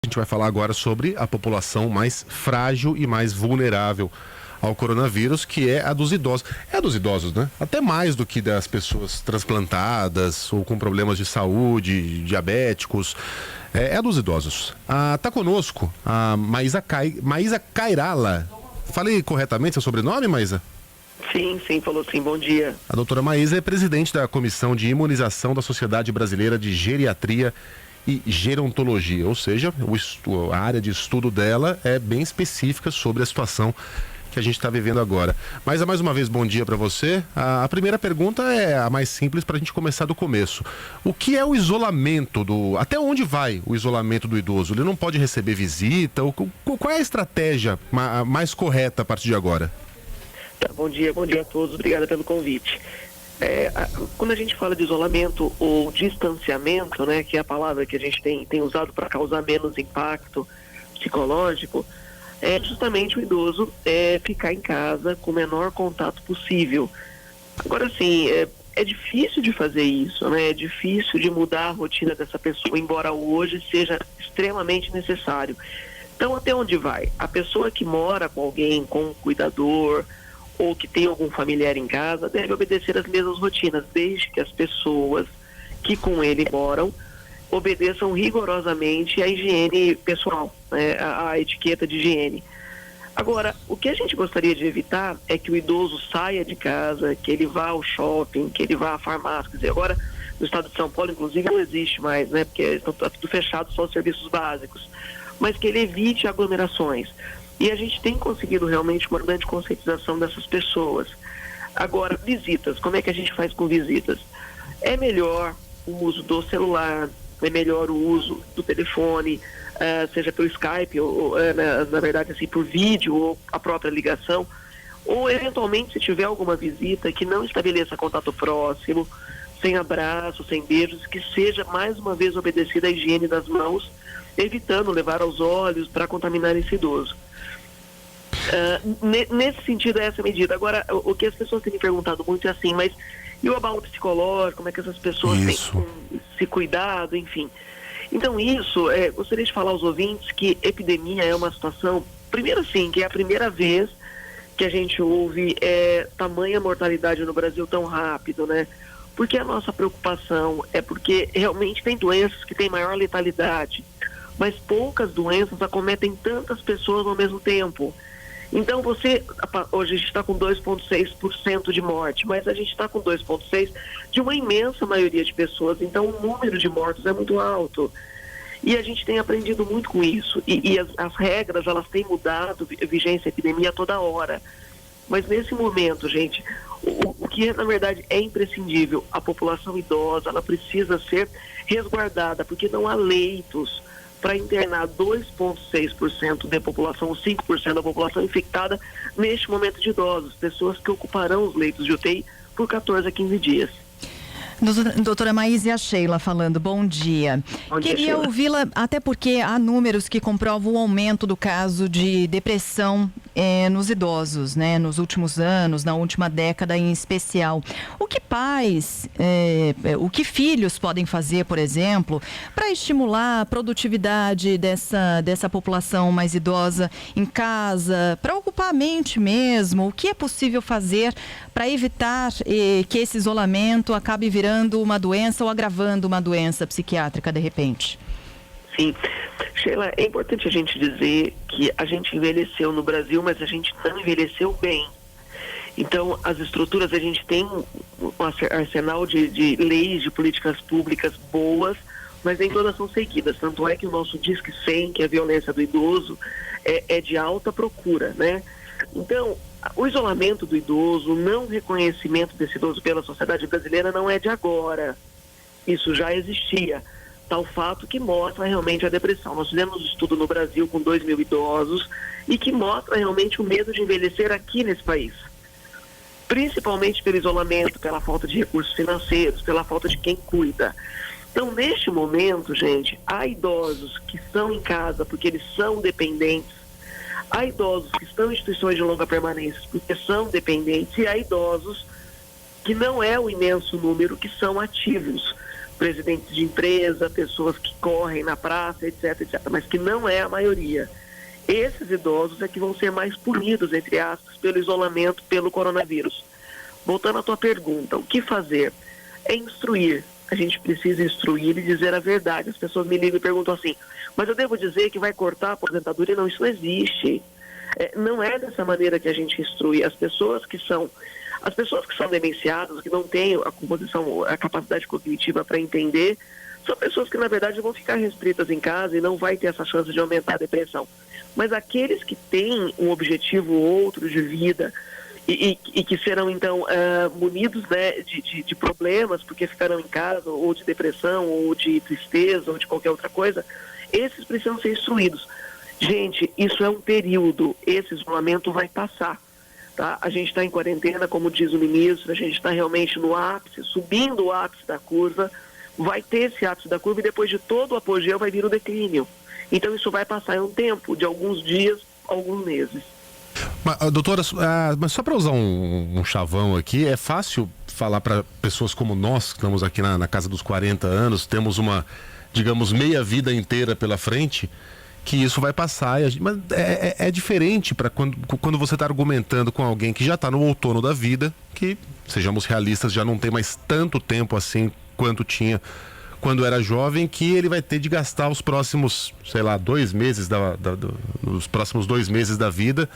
A gente vai falar agora sobre a população mais frágil e mais vulnerável ao coronavírus, que é a dos idosos. É a dos idosos, né? Até mais do que das pessoas transplantadas ou com problemas de saúde, diabéticos. É a dos idosos. Tá conosco a Maísa Cairala. Falei corretamente seu sobrenome, Maísa? Sim, falou sim, bom dia. A doutora Maísa é presidente da Comissão de Imunização da Sociedade Brasileira de Geriatria e Gerontologia, ou seja, a área de estudo dela é bem específica sobre a situação que a gente está vivendo agora. Mas mais uma vez, bom dia para você. A primeira pergunta é a mais simples para a gente começar do começo. O que é o isolamento até onde vai o isolamento do idoso? Ele não pode receber visita? Qual é a estratégia mais correta a partir de agora? Bom dia a todos, obrigada pelo convite. Quando a gente fala de isolamento ou distanciamento, né, que é a palavra que a gente tem usado para causar menos impacto psicológico, é justamente o idoso ficar em casa com o menor contato possível. Agora, sim, é difícil de fazer isso, né? É difícil de mudar a rotina dessa pessoa, embora hoje seja extremamente necessário. Então, até onde vai? A pessoa que mora com alguém, com um cuidador, ou que tem algum familiar em casa, deve obedecer as mesmas rotinas, desde que as pessoas que com ele moram obedeçam rigorosamente a higiene pessoal, né, a etiqueta de higiene. Agora, o que a gente gostaria de evitar é que o idoso saia de casa, que ele vá ao shopping, que ele vá à farmácia. Quer dizer, agora, no estado de São Paulo, inclusive, não existe mais, né, porque está tudo fechado, só os serviços básicos. Mas que ele evite aglomerações. E a gente tem conseguido realmente uma grande conscientização dessas pessoas. Agora, visitas, como é que a gente faz com visitas? É melhor o uso do celular, é melhor o uso do telefone, seja pelo Skype, ou na verdade assim, por vídeo, ou a própria ligação, ou eventualmente se tiver alguma visita que não estabeleça contato próximo, sem abraços, sem beijos, que seja mais uma vez obedecida a higiene das mãos, evitando levar aos olhos para contaminar esse idoso. Nesse sentido, é essa medida. Agora, o que as pessoas têm me perguntado muito é assim, mas e o abalo psicológico, como é que essas pessoas têm se cuidado, enfim. Então gostaria de falar aos ouvintes que epidemia é uma situação, primeiro sim, que é a primeira vez que a gente ouve tamanha mortalidade no Brasil tão rápido, né? Porque a nossa preocupação é porque realmente tem doenças que têm maior letalidade, mas poucas doenças acometem tantas pessoas ao mesmo tempo. Então hoje a gente está com 2,6% de morte, mas a gente está com 2,6% de uma imensa maioria de pessoas, então o número de mortos é muito alto. E a gente tem aprendido muito com isso, e as regras, elas têm mudado, vigência epidemia a toda hora. Mas nesse momento, gente, o que na verdade é imprescindível, a população idosa, ela precisa ser resguardada, porque não há leitos para internar 2,6% da população, 5% da população infectada neste momento de idosos, pessoas que ocuparão os leitos de UTI por 14 a 15 dias. Doutora Maísa Sheila falando, bom dia. Queria ouvi-la, até porque há números que comprovam o aumento do caso de depressão nos idosos, né? Nos últimos anos, na última década em especial. O que pais, o que filhos podem fazer, por exemplo, para estimular a produtividade dessa população mais idosa em casa, para ocupar a mente mesmo? O que é possível fazer para evitar que esse isolamento acabe virando uma doença ou agravando uma doença psiquiátrica de repente? Sim. Sheila, é importante a gente dizer que a gente envelheceu no Brasil, mas a gente não envelheceu bem. Então, as estruturas, a gente tem um arsenal de leis, de políticas públicas boas, mas nem todas são seguidas. Tanto é que o nosso Disque 100, que é a violência do idoso, é de alta procura, né? Então, o isolamento do idoso, o não reconhecimento desse idoso pela sociedade brasileira não é de agora. Isso já existia. Tal fato que mostra realmente a depressão. Nós fizemos um estudo no Brasil com 2.000 idosos e que mostra realmente o medo de envelhecer aqui nesse país. Principalmente pelo isolamento, pela falta de recursos financeiros, pela falta de quem cuida. Então, neste momento, gente, há idosos que estão em casa porque eles são dependentes, há idosos que estão em instituições de longa permanência porque são dependentes, e há idosos que não é o imenso número que são ativos. presidentes de empresa, pessoas que correm na praça, etc, etc, mas que não é a maioria. Esses idosos é que vão ser mais punidos, entre aspas, pelo isolamento, pelo coronavírus. Voltando à tua pergunta, o que fazer? É instruir. A gente precisa instruir e dizer a verdade. As pessoas me ligam e perguntam assim, mas eu devo dizer que vai cortar a aposentadoria? Não, isso não existe. Não é dessa maneira que a gente instrui. As pessoas que são demenciadas, que não têm a capacidade cognitiva para entender, são pessoas que, na verdade, vão ficar restritas em casa e não vai ter essa chance de aumentar a depressão. Mas aqueles que têm um objetivo ou outro de vida e que serão, então, munidos, né, de problemas, porque ficarão em casa, ou de depressão, ou de tristeza, ou de qualquer outra coisa, esses precisam ser instruídos. Gente, isso é um período, esse isolamento vai passar. Tá? A gente está em quarentena, como diz o ministro, a gente está realmente no ápice, subindo o ápice da curva, vai ter esse ápice da curva e depois de todo o apogeu vai vir o declínio. Então isso vai passar em um tempo, de alguns dias, alguns meses. Mas, doutora, mas só para usar um chavão aqui, é fácil falar para pessoas como nós, que estamos aqui na casa dos 40 anos, temos uma, digamos, meia vida inteira pela frente, que isso vai passar, mas é diferente para quando você está argumentando com alguém que já está no outono da vida, que, sejamos realistas, já não tem mais tanto tempo assim quanto tinha quando era jovem, que ele vai ter de gastar os próximos, sei lá, 2 meses, os próximos 2 meses da vida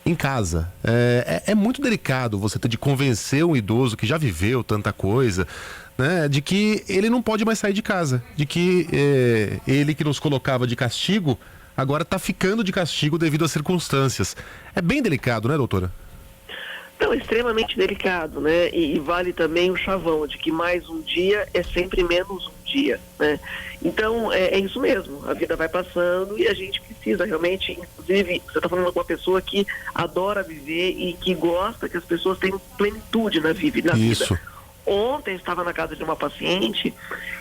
em casa. É muito delicado você ter de convencer um idoso que já viveu tanta coisa, né, de que ele não pode mais sair de casa, de que ele que nos colocava de castigo, agora está ficando de castigo devido às circunstâncias. É bem delicado, né, doutora? Não, extremamente delicado, né? E vale também o chavão de que mais um dia é sempre menos um dia, né? Então, é isso mesmo, a vida vai passando e a gente precisa realmente, inclusive, você está falando com uma pessoa que adora viver e que gosta que as pessoas tenham plenitude na vida. Ontem estava na casa de uma paciente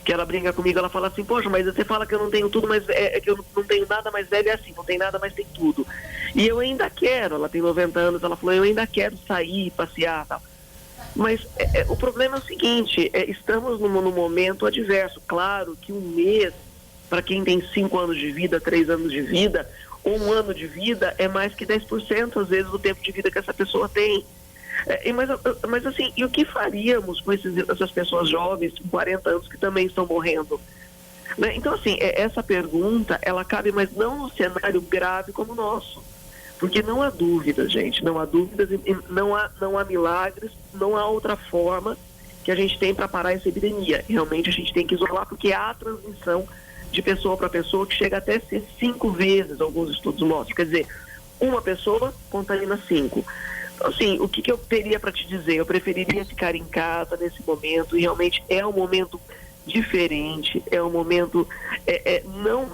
que ela brinca comigo, ela fala assim, poxa, mas você fala que eu não tenho tudo, mas é que eu não tenho nada, mas velho é assim, não tem nada, mas tem tudo. E eu ainda quero, ela tem 90 anos, ela falou, eu ainda quero sair, passear e tal. Mas o problema é o seguinte, estamos num momento adverso. Claro que um mês, para quem tem 5 anos de vida, 3 anos de vida, ou 1 ano de vida, é mais que 10% às vezes do tempo de vida que essa pessoa tem. Mas assim, e o que faríamos com essas pessoas jovens, com 40 anos, que também estão morrendo? Né? Então, assim, essa pergunta, ela cabe, mas não num cenário grave como o nosso. Porque não há dúvidas, gente, não há dúvidas, não há milagres, não há outra forma que a gente tem para parar essa epidemia. Realmente a gente tem que isolar, porque há transmissão de pessoa para pessoa que chega até a ser 5 vezes, alguns estudos mostram. Quer dizer, uma pessoa contamina 5. Assim, o que eu teria para te dizer? Eu preferiria ficar em casa nesse momento, e realmente é um momento diferente, é um momento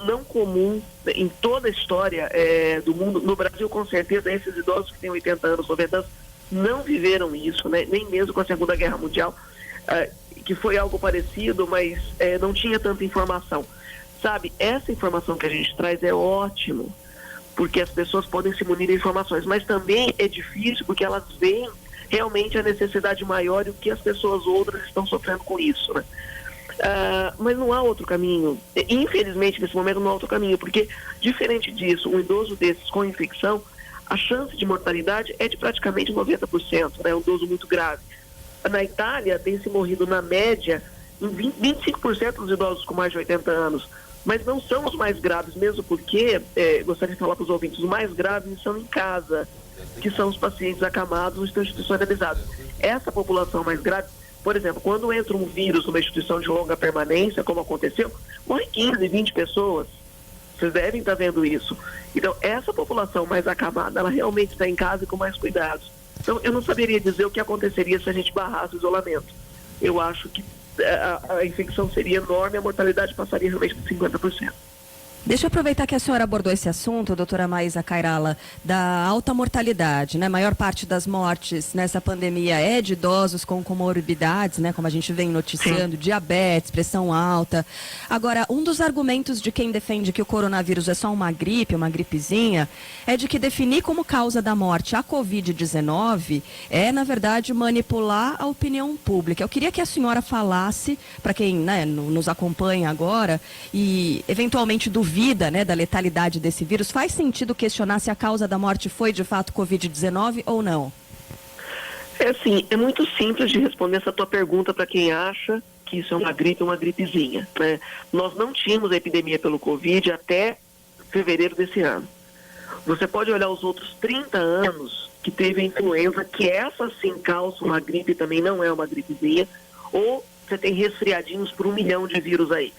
não comum em toda a história do mundo. No Brasil, com certeza, esses idosos que têm 80 anos, 90 anos, não viveram isso, né? Nem mesmo com a Segunda Guerra Mundial, que foi algo parecido, mas não tinha tanta informação. Sabe, essa informação que a gente traz é ótimo, porque as pessoas podem se munir de informações, mas também é difícil porque elas veem realmente a necessidade maior e o que as pessoas outras estão sofrendo com isso, né? Mas não há outro caminho. Infelizmente, nesse momento não há outro caminho, porque, diferente disso, um idoso desses com infecção, a chance de mortalidade é de praticamente 90%, né? Um idoso muito grave. Na Itália, tem se morrido, na média, em 25% dos idosos com mais de 80 anos. Mas não são os mais graves, mesmo porque, gostaria de falar para os ouvintes, os mais graves são em casa, que são os pacientes acamados ou institucionalizados. Essa população mais grave, por exemplo, quando entra um vírus numa instituição de longa permanência, como aconteceu, morre 15, 20 pessoas. Vocês devem estar vendo isso. Então, essa população mais acamada, ela realmente está em casa e com mais cuidados. Então, eu não saberia dizer o que aconteceria se a gente barrasse o isolamento. Eu acho que a infecção seria enorme e a mortalidade passaria realmente de 50%. Deixa eu aproveitar que a senhora abordou esse assunto, doutora Maísa Cairala, da alta mortalidade, né? A maior parte das mortes nessa pandemia é de idosos com comorbidades, né? Como a gente vem noticiando, diabetes, pressão alta. Agora, um dos argumentos de quem defende que o coronavírus é só uma gripezinha, é de que definir como causa da morte a Covid-19 é, na verdade, manipular a opinião pública. Eu queria que a senhora falasse, para quem, né, nos acompanha agora e eventualmente duvida, né, da letalidade desse vírus, faz sentido questionar se a causa da morte foi de fato Covid-19 ou não? É assim, é muito simples de responder essa tua pergunta para quem acha que isso é uma gripe, uma gripezinha, né? Nós não tínhamos a epidemia pelo Covid até fevereiro desse ano. Você pode olhar os outros 30 anos que teve a influenza, que essa sim causa uma gripe, também não é uma gripezinha, ou você tem resfriadinhos por 1 milhão de vírus aí.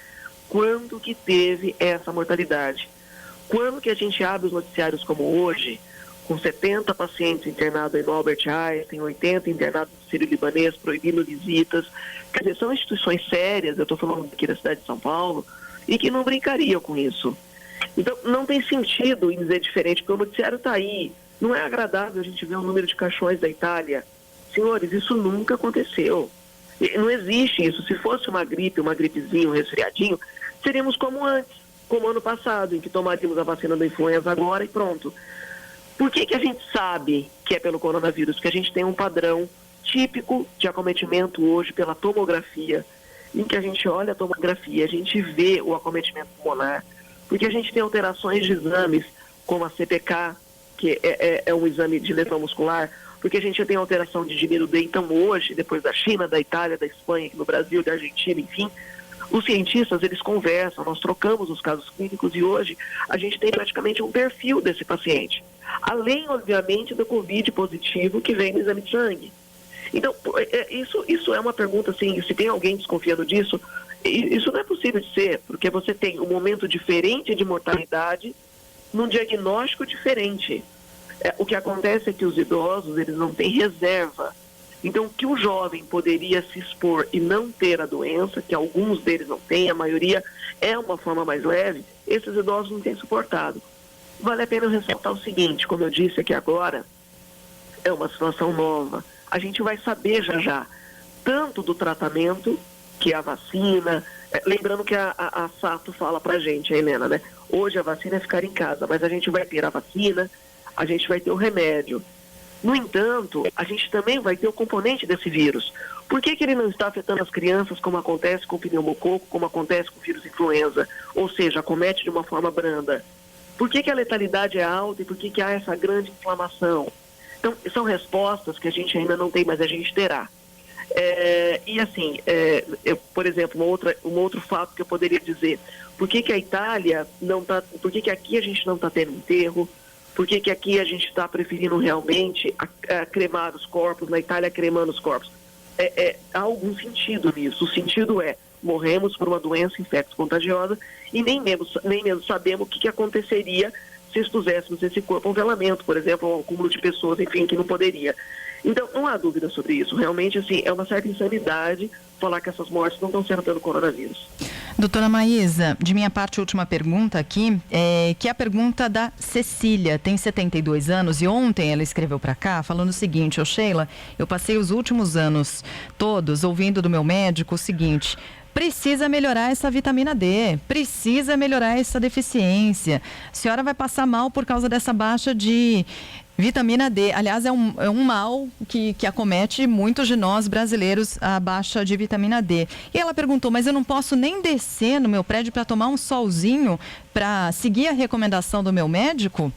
Quando que teve essa mortalidade? Quando que a gente abre os noticiários como hoje, com 70 pacientes internados no Albert Einstein, 80 internados no Sírio-Libanês, proibindo visitas. Quer dizer, são instituições sérias, eu estou falando aqui da cidade de São Paulo, e que não brincariam com isso. Então, não tem sentido em dizer diferente, porque o noticiário está aí. Não é agradável a gente ver o número de caixões da Itália. Senhores, isso nunca aconteceu. Não existe isso. Se fosse uma gripe, uma gripezinha, um resfriadinho, seríamos como antes, como ano passado, em que tomaríamos a vacina da influenza agora e pronto. Por que que a gente sabe que é pelo coronavírus? Porque a gente tem um padrão típico de acometimento hoje pela tomografia, em que a gente olha a tomografia, a gente vê o acometimento pulmonar, porque a gente tem alterações de exames, como a CPK, que é um exame de lesão muscular, porque a gente tem alteração de dímero D. Então hoje, depois da China, da Itália, da Espanha, aqui no Brasil, da Argentina, enfim, os cientistas, eles conversam, nós trocamos os casos clínicos e hoje a gente tem praticamente um perfil desse paciente. Além, obviamente, do Covid positivo que vem no exame de sangue. Então, isso é uma pergunta, assim, se tem alguém desconfiando disso, isso não é possível de ser, porque você tem um momento diferente de mortalidade num diagnóstico diferente. O que acontece é que os idosos, eles não têm reserva. Então, que o jovem poderia se expor e não ter a doença, que alguns deles não têm, a maioria é uma forma mais leve, esses idosos não têm suportado. Vale a pena ressaltar o seguinte, como eu disse aqui agora, é uma situação nova. A gente vai saber já, tanto do tratamento, que é a vacina, lembrando que a Sato fala pra gente, a Helena, né? Hoje a vacina é ficar em casa, mas a gente vai ter a vacina, a gente vai ter o remédio. No entanto, a gente também vai ter o componente desse vírus. Por que ele não está afetando as crianças como acontece com o pneumococo, como acontece com o vírus influenza? Ou seja, acomete de uma forma branda. Por que a letalidade é alta e por que há essa grande inflamação? Então, são respostas que a gente ainda não tem, mas a gente terá. E assim, por exemplo, um outro fato que eu poderia dizer, por que a Itália não está, por que aqui a gente não está tendo enterro? Por que aqui a gente está preferindo realmente cremar os corpos, na Itália cremando os corpos? Há algum sentido nisso. O sentido é, morremos por uma doença infecto-contagiosa e nem mesmo sabemos o que aconteceria se expuséssemos esse corpo a um velamento, por exemplo, a um acúmulo de pessoas, enfim, que não poderia. Então, não há dúvida sobre isso. Realmente, assim, é uma certa insanidade falar que essas mortes não estão sendo pelo coronavírus. Doutora Maísa, de minha parte, a última pergunta aqui, que é a pergunta da Cecília, tem 72 anos e ontem ela escreveu para cá falando o seguinte: ô Sheila, eu passei os últimos anos todos ouvindo do meu médico o seguinte: precisa melhorar essa vitamina D, precisa melhorar essa deficiência. A senhora vai passar mal por causa dessa baixa de vitamina D. Aliás, é um mal que acomete muitos de nós brasileiros, a baixa de vitamina D. E ela perguntou, mas eu não posso nem descer no meu prédio para tomar um solzinho para seguir a recomendação do meu médico?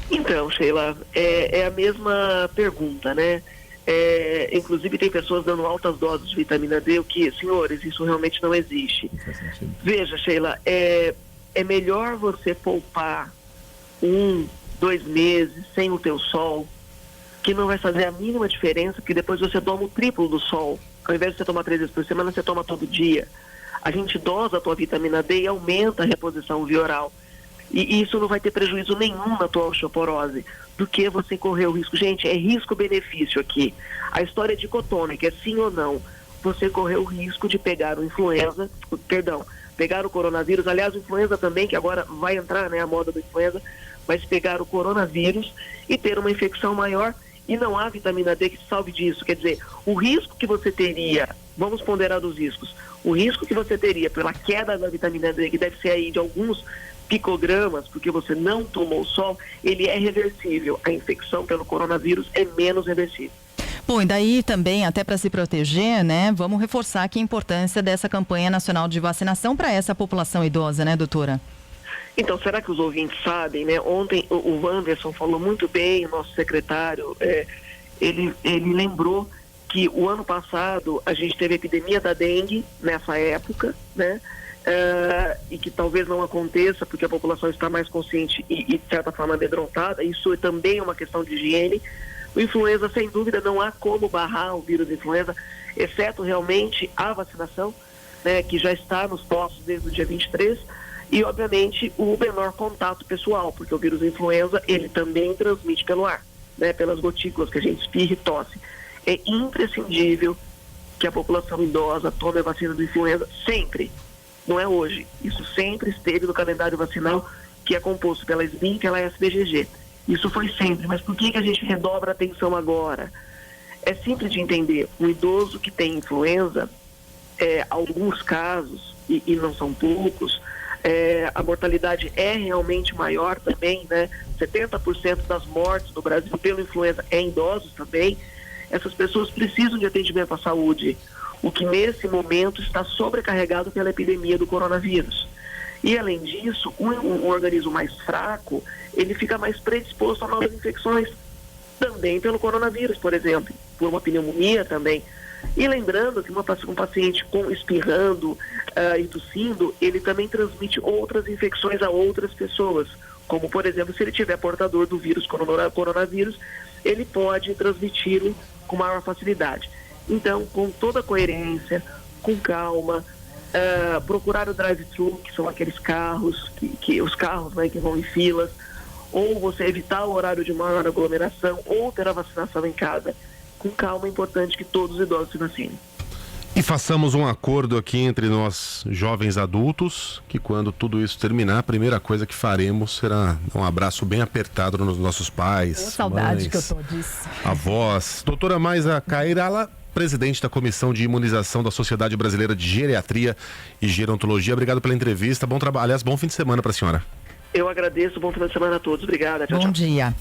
Então, Sheila, é a mesma pergunta, né? Inclusive tem pessoas dando altas doses de vitamina D, o que, senhores, isso realmente não existe. Veja, Sheila, é melhor você poupar 2 meses sem o teu sol, que não vai fazer a mínima diferença, porque depois você toma o triplo do sol. Ao invés de você tomar 3 vezes por semana, você toma todo dia. A gente dosa a tua vitamina D e aumenta a reposição via oral. E isso não vai ter prejuízo nenhum na tua osteoporose, do que você correr o risco. Gente, é risco-benefício aqui. A história é dicotômica, é sim ou não. Você correr o risco de pegar o influenza, pegar o coronavírus, aliás, a influenza também, que agora vai entrar, né, a moda da influenza, mas pegar o coronavírus e ter uma infecção maior, e não há vitamina D que salve disso. Quer dizer, o risco que você teria, vamos ponderar os riscos, o risco que você teria pela queda da vitamina D, que deve ser aí de alguns picogramas, porque você não tomou sol, ele é reversível. A infecção pelo coronavírus é menos reversível. Bom, e daí também, até para se proteger, né, vamos reforçar aqui a importância dessa campanha nacional de vacinação para essa população idosa, né, doutora? Então, será que os ouvintes sabem, né? Ontem o Wanderson falou muito bem, o nosso secretário, ele lembrou que o ano passado a gente teve a epidemia da dengue nessa época, né? E que talvez não aconteça porque a população está mais consciente e de certa forma amedrontada. Isso também é uma questão de higiene. O influenza, sem dúvida, não há como barrar o vírus da influenza, exceto realmente a vacinação, né, que já está nos postos desde o dia 23, e, obviamente, o menor contato pessoal, porque o vírus da influenza, ele também transmite pelo ar, né, pelas gotículas que a gente espirra e tosse. É imprescindível que a população idosa tome a vacina da influenza sempre, não é hoje. Isso sempre esteve no calendário vacinal, que é composto pela SBIM e pela SBGG. Isso foi sempre, mas por que a gente redobra a atenção agora? É simples de entender. Um idoso que tem influenza, alguns casos, e não são poucos, a mortalidade é realmente maior também, né? 70% das mortes no Brasil pela influenza é em idosos também. Essas pessoas precisam de atendimento à saúde, o que nesse momento está sobrecarregado pela epidemia do coronavírus. E, além disso, um organismo mais fraco, ele fica mais predisposto a novas infecções, também pelo coronavírus, por exemplo, por uma pneumonia também. E lembrando que um paciente espirrando e tossindo, ele também transmite outras infecções a outras pessoas, como, por exemplo, se ele tiver portador do vírus coronavírus, ele pode transmiti-lo com maior facilidade. Então, com toda a coerência, com calma, procurar o drive-thru, que são aqueles carros, os carros, né, que vão em filas, ou você evitar o horário de maior aglomeração, ou ter a vacinação em casa. Com calma, é importante que todos os idosos se vacinem. E façamos um acordo aqui entre nós, jovens adultos, que quando tudo isso terminar, a primeira coisa que faremos será um abraço bem apertado nos nossos pais, saudade mães, que eu tô disso. Avós. Doutora Maísa Cairala, presidente da Comissão de Imunização da Sociedade Brasileira de Geriatria e Gerontologia. Obrigado pela entrevista. Bom trabalho. Aliás, bom fim de semana para a senhora. Eu agradeço. Bom final de semana a todos. Obrigada. Tchau, Bom tchau. dia.